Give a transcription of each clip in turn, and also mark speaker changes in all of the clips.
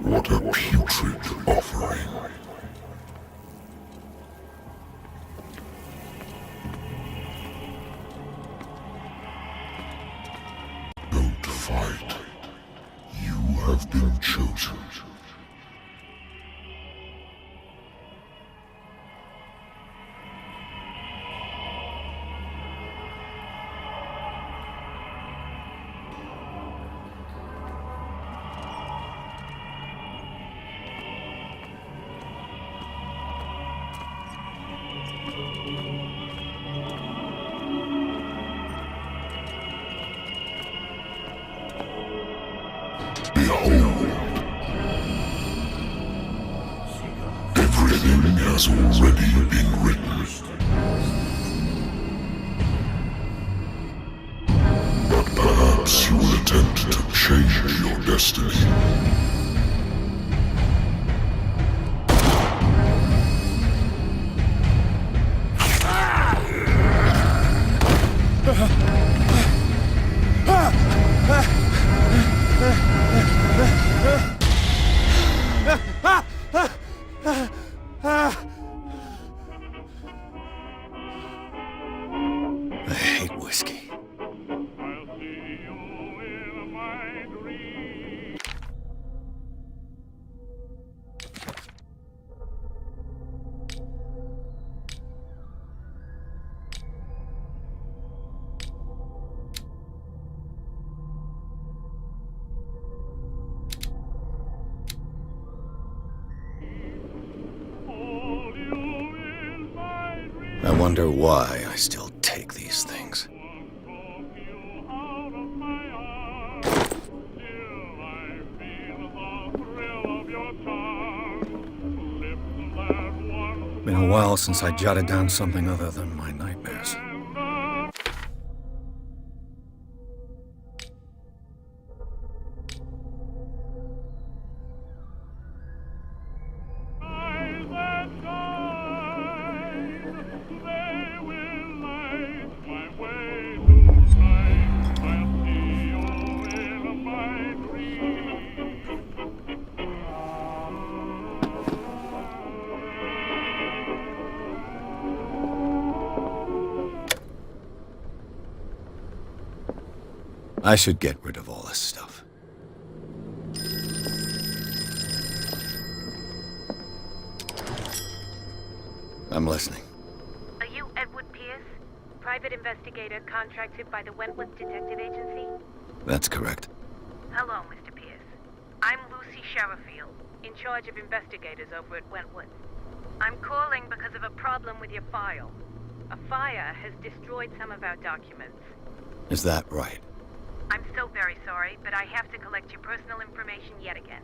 Speaker 1: What a putrid offering. Don't fight. You have been chosen. Behold, everything has already been written. But perhaps you will attempt to change your destiny.
Speaker 2: I hate whiskey. I wonder why I still take these things. Been a while since I jotted down something other than my nightmares. I should get rid of all this stuff. I'm listening.
Speaker 3: Are you Pierce, private investigator contracted by the Wentworth Detective Agency?
Speaker 2: That's correct.
Speaker 3: Hello, Mr. Pierce. I'm Lucy Sherifield, in charge of investigators over at Wentworth. I'm calling because of a problem with your file. A fire has destroyed some of our documents.
Speaker 2: Is that right?
Speaker 3: I'm so very sorry, but I have to collect your personal information yet again.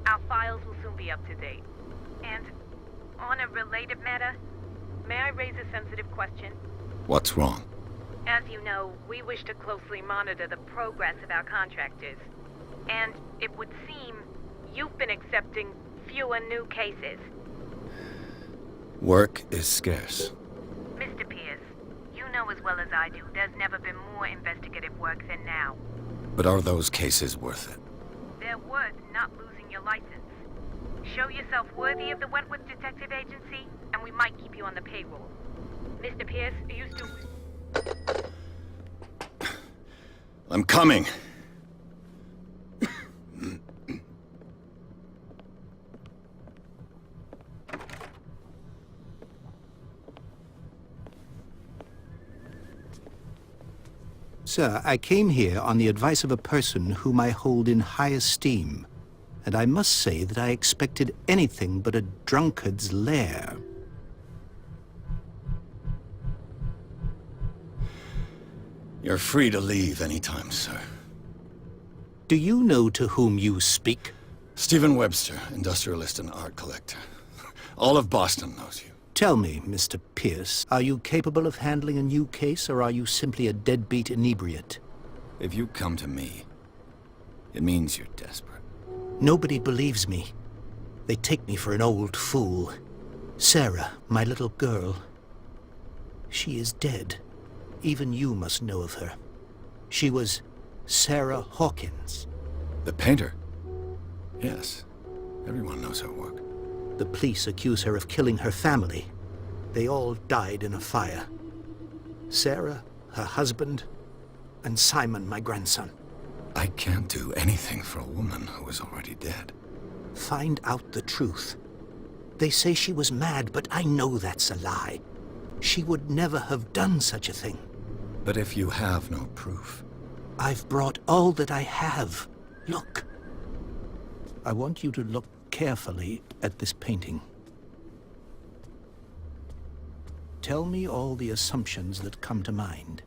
Speaker 3: Our files will soon be up to date. And on a related matter, may I raise a sensitive question?
Speaker 2: What's wrong?
Speaker 3: As you know, we wish to closely monitor the progress of our contractors. And it would seem you've been accepting fewer new cases.
Speaker 2: Work is scarce.
Speaker 3: Mr. Pierce, you know as well as I do, there's never been more investigative work than now.
Speaker 2: But are those cases worth it?
Speaker 3: They're worth not losing your license. Show yourself worthy of the Wentworth Detective Agency, and we might keep you on the payroll. Mr. Pierce, are you still...
Speaker 2: I'm coming!
Speaker 4: Sir, I came here on the advice of a person whom I hold in high esteem, and I must say that I expected anything but a drunkard's lair.
Speaker 2: You're free to leave anytime, sir.
Speaker 4: Do you know to whom you speak?
Speaker 2: Stephen Webster, industrialist and art collector. All of Boston knows you.
Speaker 4: Tell me, Mr. Pierce, are you capable of handling a new case, or are you simply a deadbeat inebriate?
Speaker 2: If you come to me, it means you're desperate.
Speaker 4: Nobody believes me. They take me for an old fool. Sarah, my little girl, she is dead. Even you must know of her. She was Sarah Hawkins.
Speaker 2: The painter? Yes. Everyone knows her work.
Speaker 4: The police accuse her of killing her family. They all died in a fire. Sarah, her husband, and Simon, my grandson.
Speaker 2: I can't do anything for a woman who is already dead.
Speaker 4: Find out the truth. They say she was mad, but I know that's a lie. She would never have done such a thing.
Speaker 2: But if you have no proof...
Speaker 4: I've brought all that I have. Look. I want you to look carefully at this painting. Tell me all the assumptions that come to mind.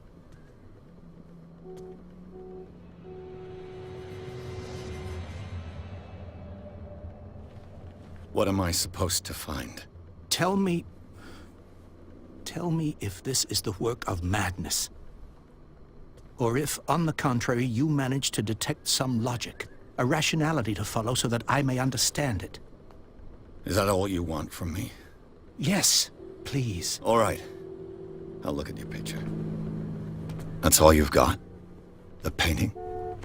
Speaker 2: What am I supposed to find?
Speaker 4: Tell me if this is the work of madness. Or if, on the contrary, you manage to detect some logic, a rationality to follow so that I may understand it.
Speaker 2: Is that all you want from me?
Speaker 4: Yes, please.
Speaker 2: All right. I'll look at your picture. That's all you've got? The painting?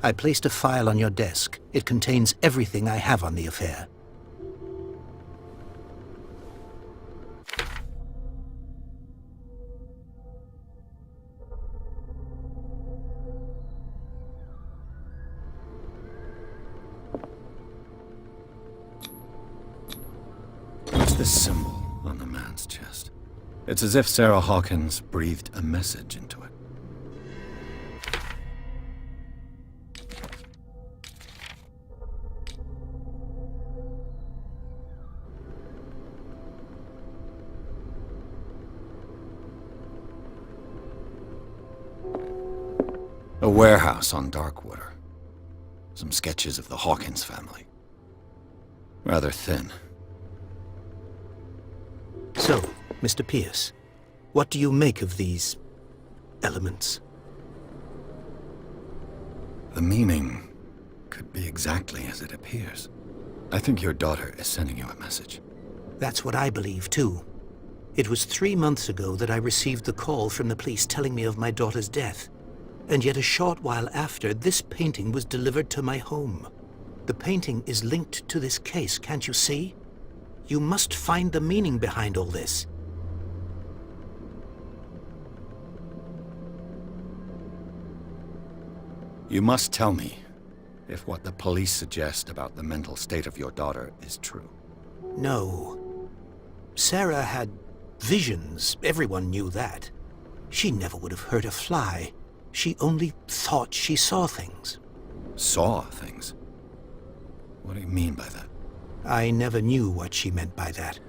Speaker 4: I placed a file on your desk. It contains everything I have on the affair.
Speaker 2: What's this symbol on the man's chest? It's as if Sarah Hawkins breathed a message into it. A warehouse on Darkwater. Some sketches of the Hawkins family. Rather thin.
Speaker 4: So, Mr. Pierce, what do you make of these elements?
Speaker 2: The meaning could be exactly as it appears. I think your daughter is sending you a message.
Speaker 4: That's what I believe, too. It was 3 months ago that I received the call from the police telling me of my daughter's death. And yet a short while after, this painting was delivered to my home. The painting is linked to this case, can't you see? You must find the meaning behind all this.
Speaker 2: You must tell me if what the police suggest about the mental state of your daughter is true.
Speaker 4: No. Sarah had visions. Everyone knew that. She never would have hurt a fly. She only thought she saw things.
Speaker 2: Saw things? What do you mean by that?
Speaker 4: I never knew what she meant by that.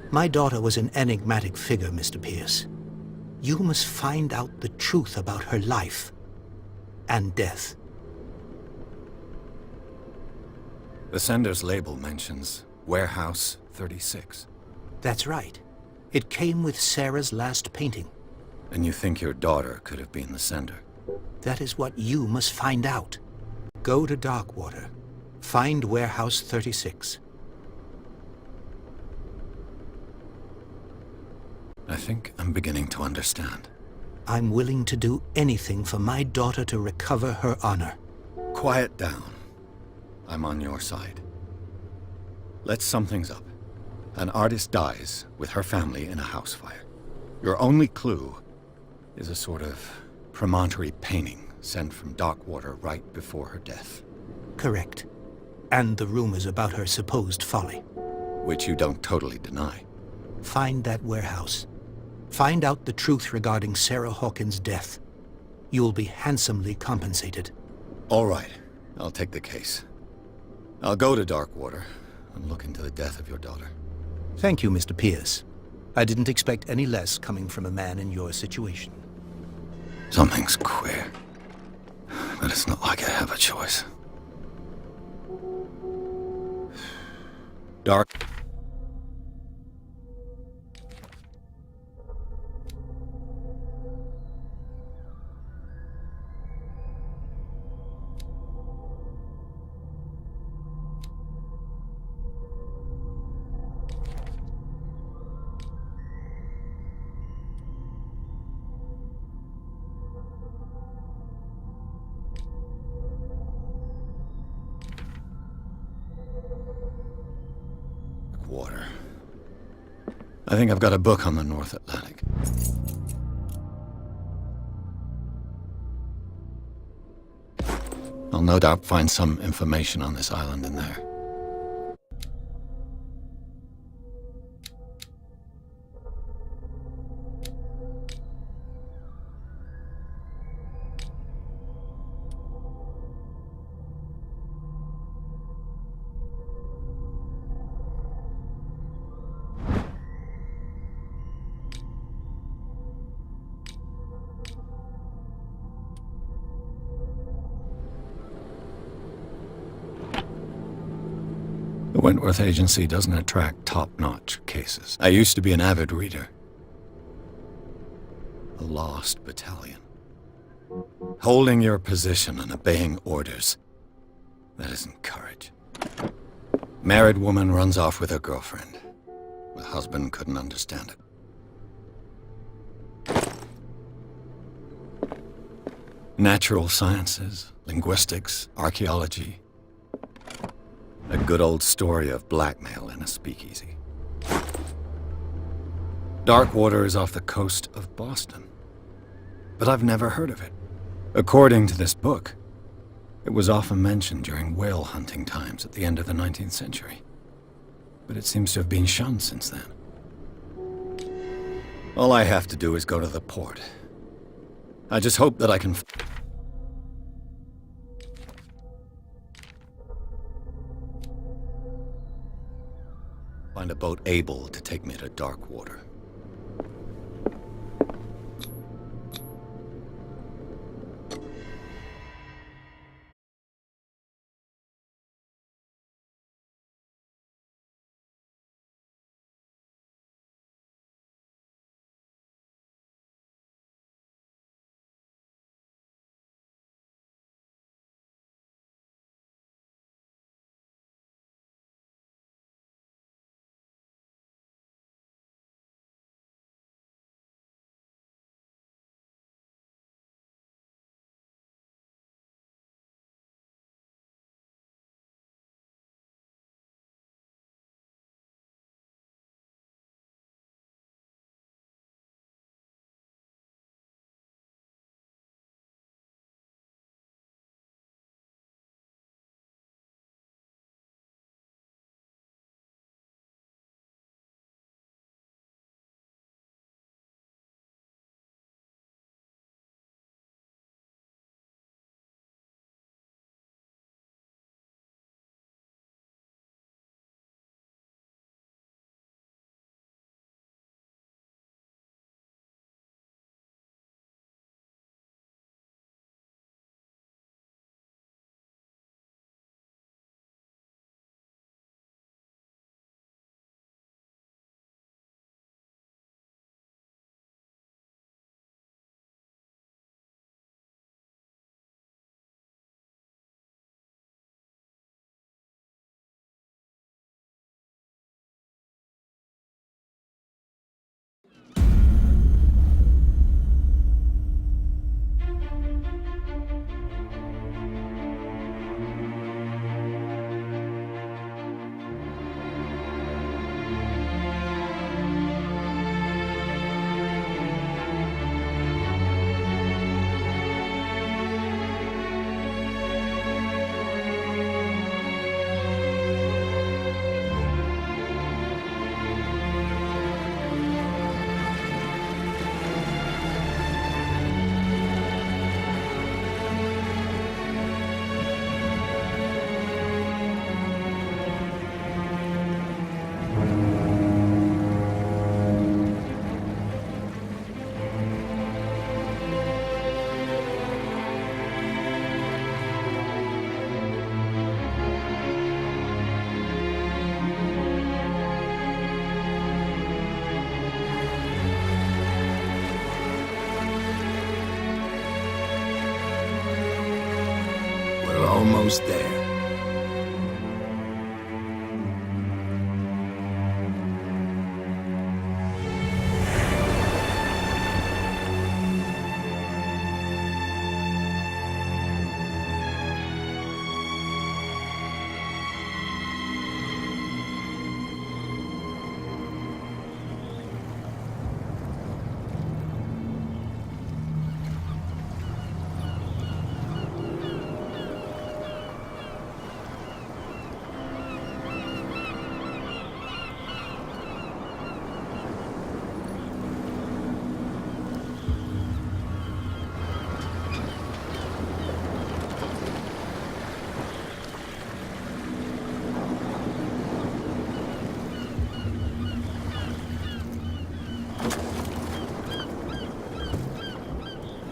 Speaker 4: My daughter was an enigmatic figure, Mr. Pierce. You must find out the truth about her life and death.
Speaker 2: The sender's label mentions Warehouse 36.
Speaker 4: That's right. It came with Sarah's last painting.
Speaker 2: And you think your daughter could have been the sender?
Speaker 4: That is what you must find out. Go to Darkwater. Find Warehouse 36.
Speaker 2: I think I'm beginning to understand.
Speaker 4: I'm willing to do anything for my daughter to recover her honor.
Speaker 2: Quiet down. I'm on your side. Let's sum things up. An artist dies with her family in a house fire. Your only clue is a sort of promontory painting sent from Darkwater right before her death.
Speaker 4: Correct. And the rumors about her supposed folly.
Speaker 2: Which you don't totally deny.
Speaker 4: Find that warehouse. Find out the truth regarding Sarah Hawkins' death. You'll be handsomely compensated.
Speaker 2: All right. I'll take the case. I'll go to Darkwater and look into the death of your daughter.
Speaker 4: Thank you, Mr. Pierce. I didn't expect any less coming from a man in your situation.
Speaker 2: Something's queer. But it's not like I have a choice. Dark... Water. I think I've got a book on the North Atlantic. I'll no doubt find some information on this island in there. The Wentworth Agency doesn't attract top-notch cases. I used to be an avid reader. The Lost Battalion. Holding your position and obeying orders. That isn't courage. Married woman runs off with her girlfriend. The husband couldn't understand it. Natural sciences, linguistics, archaeology. A good old story of blackmail in a speakeasy. Darkwater is off the coast of Boston. But I've never heard of it. According to this book, it was often mentioned during whale hunting times at the end of the 19th century. But it seems to have been shunned since then. All I have to do is go to the port. I just hope that I can... find a boat able to take me to Darkwater.
Speaker 5: almost there.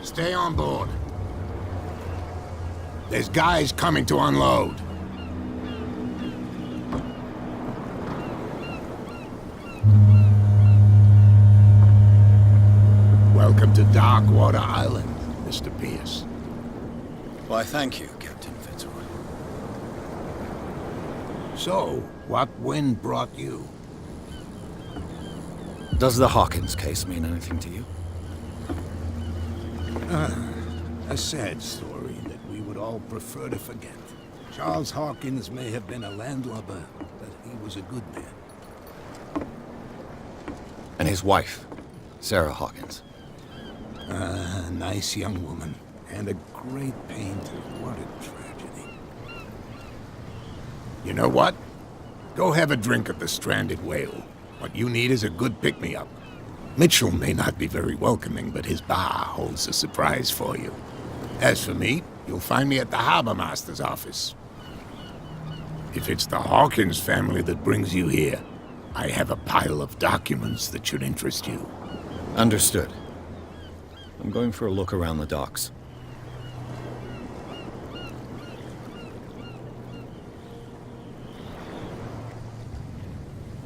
Speaker 6: Stay on board. There's guys coming to unload. Welcome to Darkwater Island, Mr. Pierce.
Speaker 2: Why, thank you, Captain Fitzroy.
Speaker 6: So, what wind brought you?
Speaker 2: Does the Hawkins case mean anything to you?
Speaker 6: A sad story that we would all prefer to forget. Charles Hawkins may have been a landlubber, but he was a good man.
Speaker 2: And his wife, Sarah Hawkins.
Speaker 6: A nice young woman, and a great painter. What a tragedy. You know what? Go have a drink at the Stranded Whale. What you need is a good pick-me-up. Mitchell may not be very welcoming, but his bar holds a surprise for you. As for me, you'll find me at the Harbor Master's office. If it's the Hawkins family that brings you here, I have a pile of documents that should interest you.
Speaker 2: Understood. I'm going for a look around the docks.